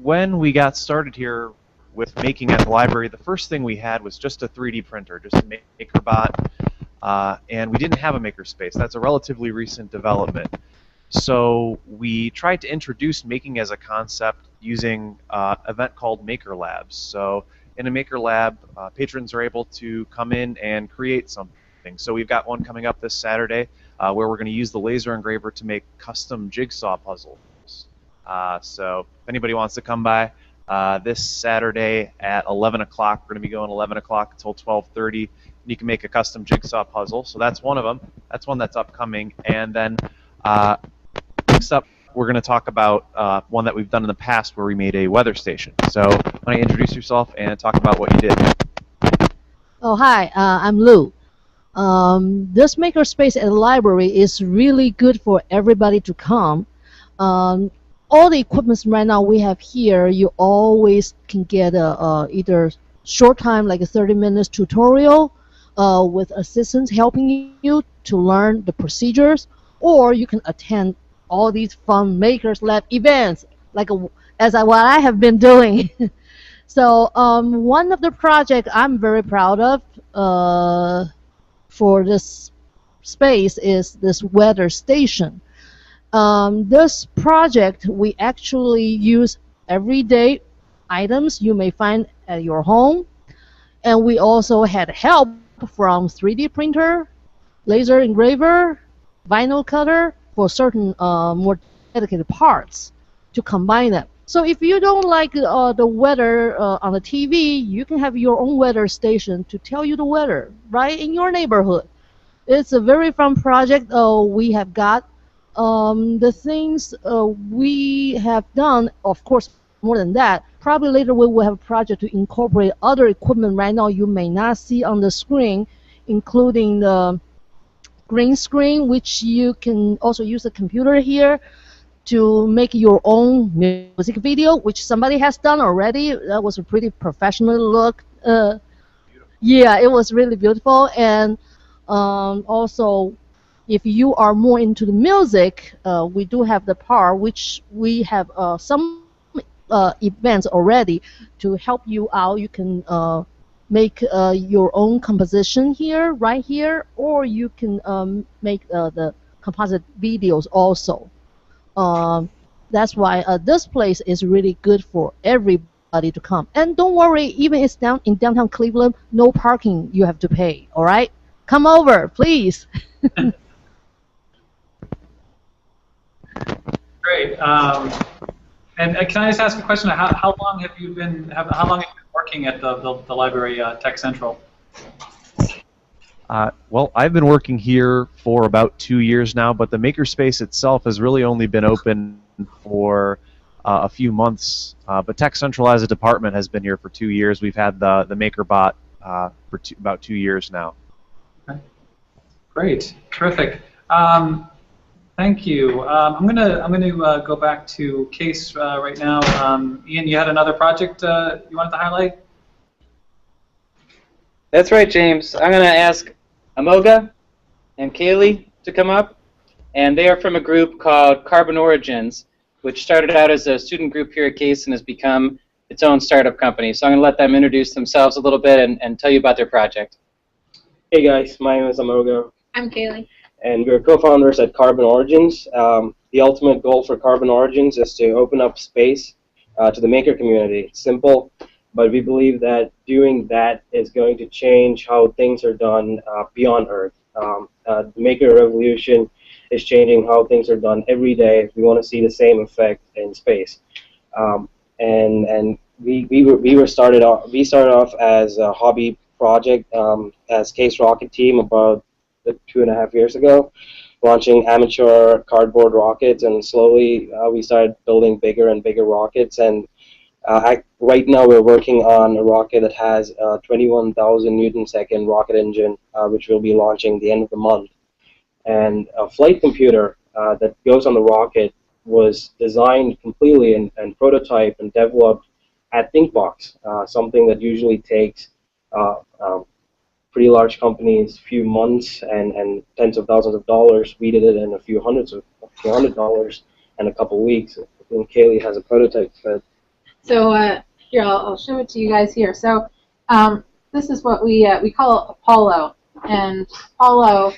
when we got started here with making at the library, the first thing we had was just a 3D printer, just a MakerBot, and we didn't have a makerspace. That's a relatively recent development. So we tried to introduce making as a concept using an event called Maker Labs. So in a Maker Lab, patrons are able to come in and create something. So we've got one coming up this Saturday where we're going to use the laser engraver to make custom jigsaw puzzles. So if anybody wants to come by this Saturday at 11 o'clock, we're going to be going 11 o'clock until 12:30, and you can make a custom jigsaw puzzle. So that's one of them. That's one that's upcoming. And then next up, we're going to talk about one that we've done in the past where we made a weather station. So why don't you introduce yourself and talk about what you did? Oh, hi. I'm Lou. This makerspace at the library is really good for everybody to come. All the equipment right now we have here, you always can get either short time, like a 30 minutes tutorial with assistants helping you to learn the procedures, or you can attend all these fun Makers Lab events, like what I have been doing. So one of the projects I'm very proud of for this space is this weather station. This project, we actually use everyday items you may find at your home, and we also had help from 3D printer, laser engraver, vinyl cutter for certain more dedicated parts to combine them. So if you don't like the weather on the TV, you can have your own weather station to tell you the weather right in your neighborhood. It's a very fun project we have got. The things we have done, of course, more than that, probably later we will have a project to incorporate other equipment right now you may not see on the screen, including the green screen, which you can also use a computer here to make your own music video, which somebody has done already. That was a pretty professional look. Yeah, it was really beautiful. And also, if you are more into the music, we do have the part which we have some events already to help you out. You can make your own composition here, right here, or you can make the composite videos also. That's why this place is really good for everybody to come. And don't worry, even it's down in downtown Cleveland, no parking you have to pay. All right, come over, please. Great. And can I just ask a question? How long have you been working at the library, Tech Central? Well, I've been working here for about 2 years now, but the makerspace itself has really only been open for a few months. But Tech Central as a department has been here for 2 years. We've had the MakerBot for about 2 years now. Okay. Great, terrific. Thank you. I'm gonna go back to Case right now. Ian, you had another project you wanted to highlight? That's right, James. I'm going to ask Amoga and Kaylee to come up, and they are from a group called Carbon Origins, which started out as a student group here at Case and has become its own startup company. So I'm going to let them introduce themselves a little bit and tell you about their project. Hey guys, my name is Amoga, I'm Kaylee. and we're co-founders at Carbon Origins. The ultimate goal for Carbon Origins is to open up space to the maker community. It's simple, but we believe that doing that is going to change how things are done beyond Earth. The maker revolution is changing how things are done every day. We want to see the same effect in space. And we started off as a hobby project as Case Rocket Team about 2.5 years ago, launching amateur cardboard rockets, and slowly we started building bigger and bigger rockets. And right now we're working on a rocket that has a 21,000 Newton-second rocket engine, which we'll be launching the end of the month. And a flight computer that goes on the rocket was designed completely and prototyped and developed at ThinkBox, something that usually takes pretty large companies a few months and tens of thousands of dollars. We did it in a few hundred dollars in a couple weeks. And Kaylee has a prototype for it. So here, I'll show it to you guys here. So this is what we call Apollo, and Apollo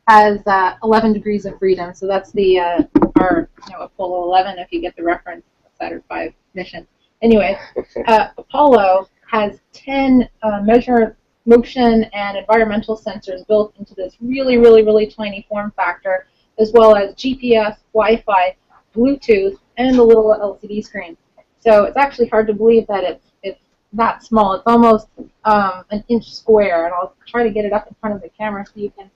has 11 degrees of freedom. So that's the our Apollo 11, if you get the reference, Saturn V mission. Anyway, Apollo has 10 motion and environmental sensors built into this really tiny form factor, as well as GPS, Wi-Fi, Bluetooth, and a little LCD screen. So it's actually hard to believe that it's that small. It's almost an inch square, and I'll try to get it up in front of the camera so you can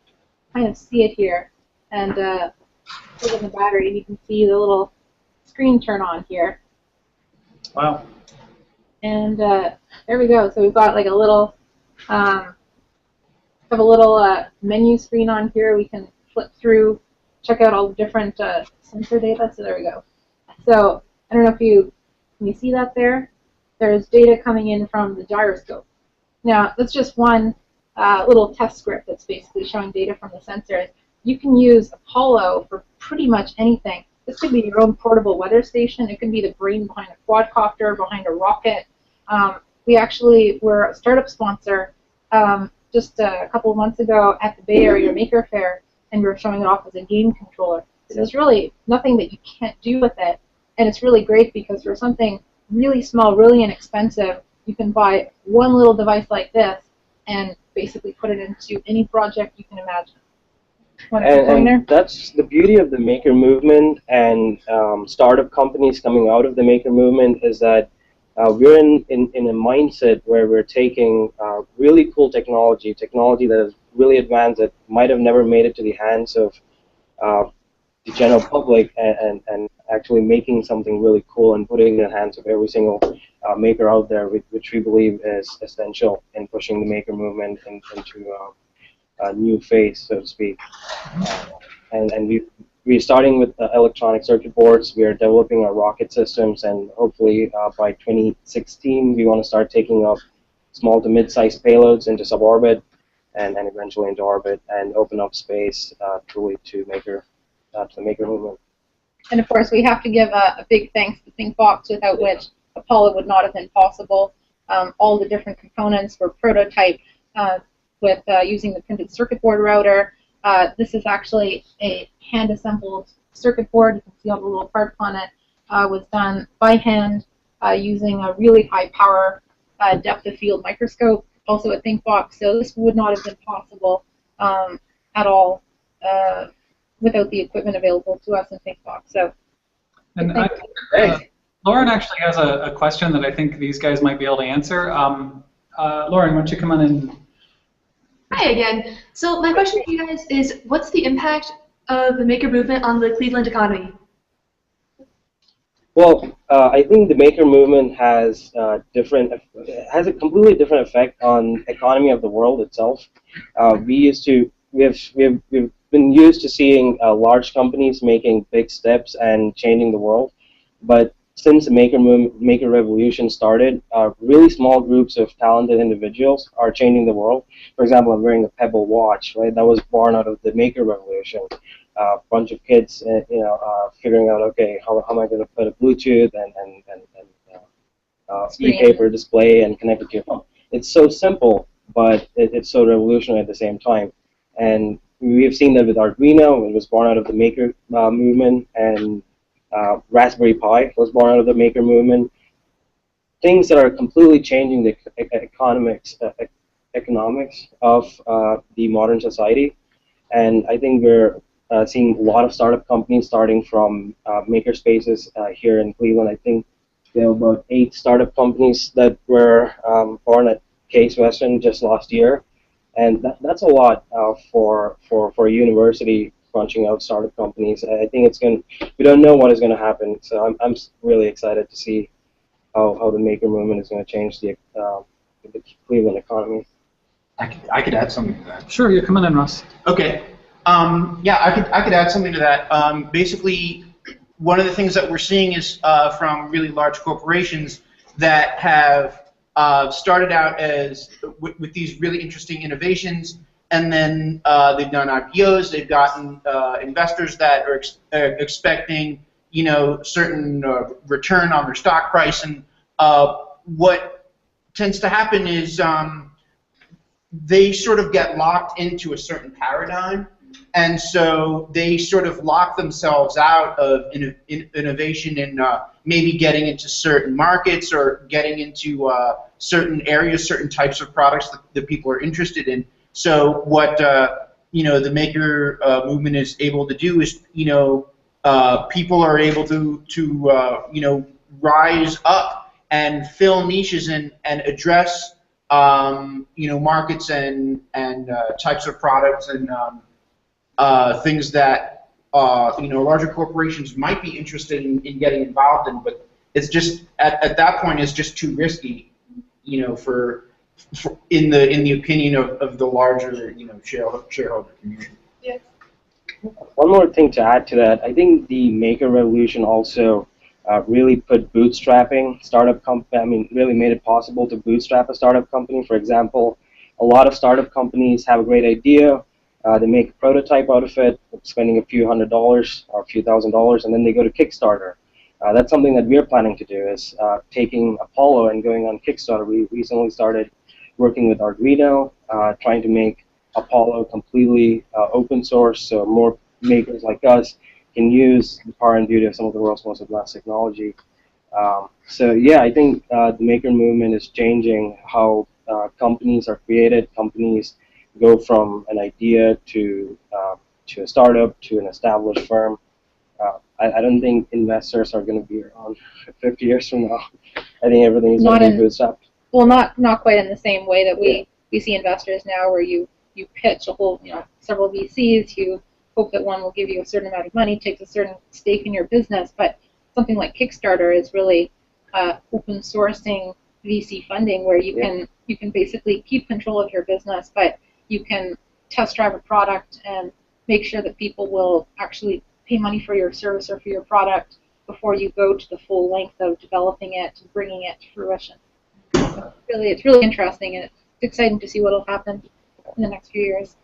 kind of see it here. And look at the battery, and you can see the little screen turn on here. Wow. And there we go. So we've got like a little have a little menu screen on here. We can flip through, check out all the different sensor data. So there we go. So I don't know if can you see that there? There's data coming in from the gyroscope. Now that's just one little test script that's basically showing data from the sensors. You can use Apollo for pretty much anything. This could be your own portable weather station. It could be the brain behind a quadcopter, behind a rocket. We actually were a startup sponsor just a couple of months ago at the Bay Area Maker Faire, and we were showing it off as a game controller. So there's really nothing that you can't do with it, and it's really great because for something really small, really inexpensive, you can buy one little device like this and basically put it into any project you can imagine. And that's the beauty of the maker movement and startup companies coming out of the maker movement, is that we're in a mindset where we're taking really cool technology that is really advanced, that might have never made it to the hands of the general public, and actually making something really cool and putting it in the hands of every single maker out there, which we believe is essential in pushing the maker movement into a new phase, so to speak. And we're starting with electronic circuit boards. We are developing our rocket systems, and hopefully by 2016 we want to start taking up small to mid-sized payloads into suborbit and eventually into orbit and open up space truly to the maker movement. And of course, we have to give a big thanks to ThinkBox, without which Apollo would not have been possible. All the different components were prototyped with using the printed circuit board router. This is actually a hand-assembled circuit board. You can see all the little parts on it. Was done by hand using a really high power depth of field microscope, also at ThinkBox. So this would not have been possible at all without the equipment available to us in ThinkBox. So, and Lauren actually has a question that I think these guys might be able to answer. Lauren, why don't you come on in? Hi again. So my question to you guys is, what's the impact of the maker movement on the Cleveland economy? Well, I think the maker movement has a completely different effect on the economy of the world itself. We've been used to seeing large companies making big steps and changing the world, but since the maker revolution started, really small groups of talented individuals are changing the world. For example, I'm wearing a Pebble watch, right? That was born out of the maker revolution. A bunch of kids, figuring out, okay, how am I going to put a Bluetooth and e-paper display and connect it to your phone? It's so simple, but it's so revolutionary at the same time. And we've seen that with Arduino. It was born out of the maker movement, and Raspberry Pi was born out of the maker movement. Things that are completely changing the economics of the modern society. And I think we're seeing a lot of startup companies starting from maker spaces here in Cleveland. I think there were about 8 startup companies that were born at Case Western just last year. And that's a lot for a university crunching out startup companies. I think we don't know what is going to happen, so I'm really excited to see how the maker movement is going to change the Cleveland economy. I could add something to that. Sure, you're coming in, Russ. Okay. Yeah, I could add something to that. Basically, one of the things that we're seeing is from really large corporations that have started out as with these really interesting innovations, and then they've done IPOs. They've gotten investors that are expecting, certain return on their stock price. And what tends to happen is they sort of get locked into a certain paradigm, and so they sort of lock themselves out of innovation and maybe getting into certain markets or getting into certain areas, certain types of products that people are interested in. So what the maker movement is able to do is, people are able to rise up and fill niches and address markets and types of products and things that larger corporations might be interested in getting involved in, but it's just at that point it's just too risky, for in the opinion of the larger shareholder community. Yeah. One more thing to add to that, I think the maker revolution also really put bootstrapping really made it possible to bootstrap a startup company. For example, a lot of startup companies have a great idea. They make a prototype out of it, spending a few $100s or a few $1,000s, and then they go to Kickstarter. That's something that we're planning to do, is taking Apollo and going on Kickstarter. We recently started working with Arduino, trying to make Apollo completely open source, so more makers like us can use the power and beauty of some of the world's most advanced technology. So yeah, I think the maker movement is changing how companies are created. Companies go from an idea to a startup to an established firm. I don't think investors are going to be around 50 years from now. I think everything is going to be bootstrapped. Well, not quite in the same way that we see investors now, where you pitch a whole, several VCs, you hope that one will give you a certain amount of money, takes a certain stake in your business, but something like Kickstarter is really open sourcing VC funding, where you can basically keep control of your business, but you can test drive a product and make sure that people will actually pay money for your service or for your product before you go to the full length of developing it and bringing it to fruition. So it's really interesting, and it's exciting to see what will happen in the next few years.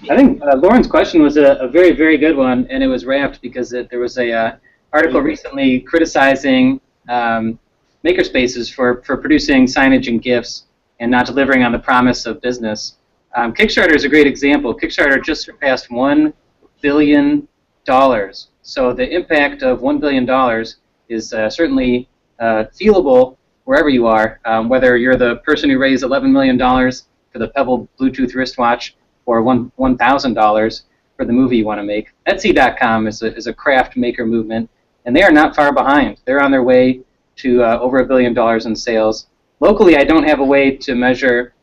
I think Lauren's question was a very, very good one, and it was rapt because there was a article recently criticizing makerspaces for producing signage and gifts and not delivering on the promise of business. Kickstarter is a great example. Kickstarter just surpassed $1 billion. So the impact of $1 billion is certainly feelable wherever you are, whether you're the person who raised $11 million for the Pebble Bluetooth wristwatch or $1,000 for the movie you want to make. Etsy.com is a craft maker movement, and they are not far behind. They're on their way to over $1 billion in sales. Locally, I don't have a way to measure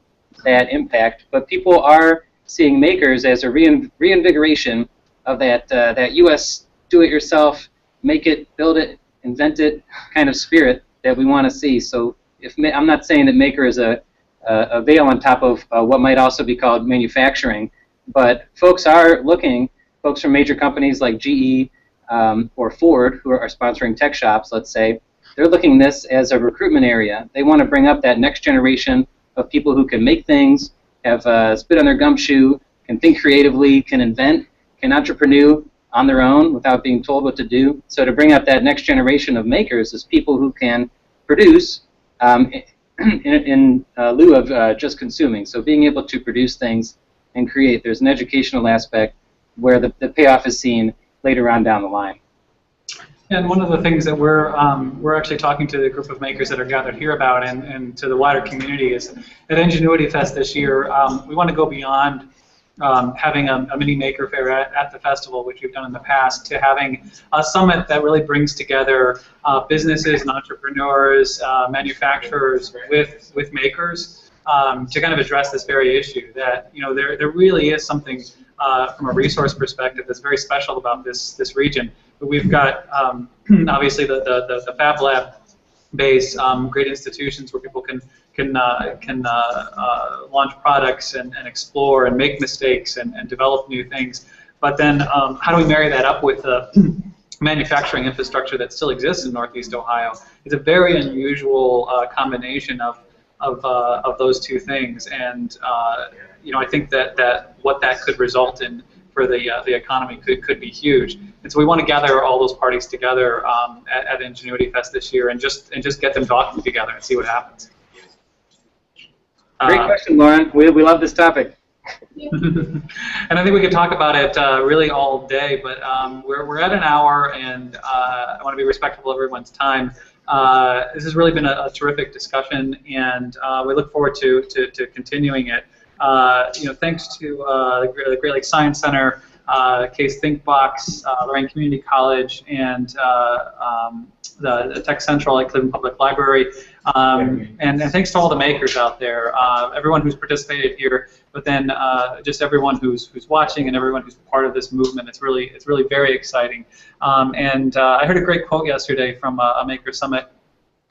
that impact, but people are seeing makers as a reinvigoration of that U.S. do-it-yourself, make it, build it, invent it kind of spirit that we want to see. So I'm not saying that maker is a veil on top of what might also be called manufacturing, but folks are looking, folks from major companies like GE or Ford, who are sponsoring tech shops, let's say, they're looking at this as a recruitment area. They want to bring up that next generation of people who can make things, have spit on their gumshoe, can think creatively, can invent, can entrepreneur on their own without being told what to do. So to bring up that next generation of makers is people who can produce in lieu of just consuming. So being able to produce things and create, there's an educational aspect where the payoff is seen later on down the line. And one of the things that we're actually talking to the group of makers that are gathered here about, and to the wider community, is at Ingenuity Fest this year, we want to go beyond having a mini maker fair at the festival, which we've done in the past, to having a summit that really brings together businesses and entrepreneurs, manufacturers with makers to kind of address this very issue. That there really is something from a resource perspective that's very special about this region. But we've got obviously the Fab Lab base, great institutions where people can launch products and explore and make mistakes and develop new things. But then how do we marry that up with the manufacturing infrastructure that still exists in Northeast Ohio? It's a very unusual combination of those two things, and I think that what that could result in for the economy could be huge. And so we want to gather all those parties together at Ingenuity Fest this year and just get them talking together and see what happens. Great question, Lauren. We love this topic. And I think we could talk about it really all day, but we're at an hour, and I want to be respectful of everyone's time. This has really been a terrific discussion, and we look forward to continuing it. Thanks to the Great Lakes Science Center, Case ThinkBox, Lorraine Community College, and the Tech Central at Cleveland Public Library, and thanks to all the makers out there, everyone who's participated here, but then just everyone who's watching and everyone who's part of this movement. It's really very exciting. And I heard a great quote yesterday from a Maker Summit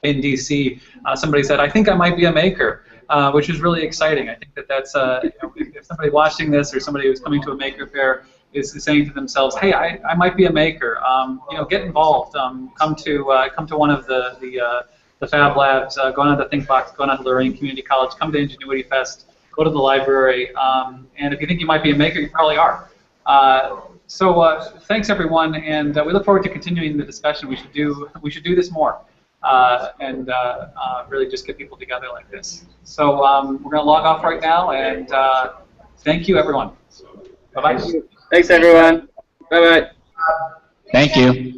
in DC. Somebody said, "I think I might be a maker." Which is really exciting. I think that's if somebody watching this or somebody who's coming to a maker fair is saying to themselves, "Hey, I might be a maker." Get involved. Come to one of the Fab Labs. Go on to the ThinkBox. Go on to Lorraine Community College. Come to Ingenuity Fest. Go to the library. And if you think you might be a maker, you probably are. So thanks everyone, and we look forward to continuing the discussion. We should do this more. And really just get people together like this. So we're going to log off right now, and thank you, everyone. Bye-bye. Thanks, everyone. Bye-bye. Thank you.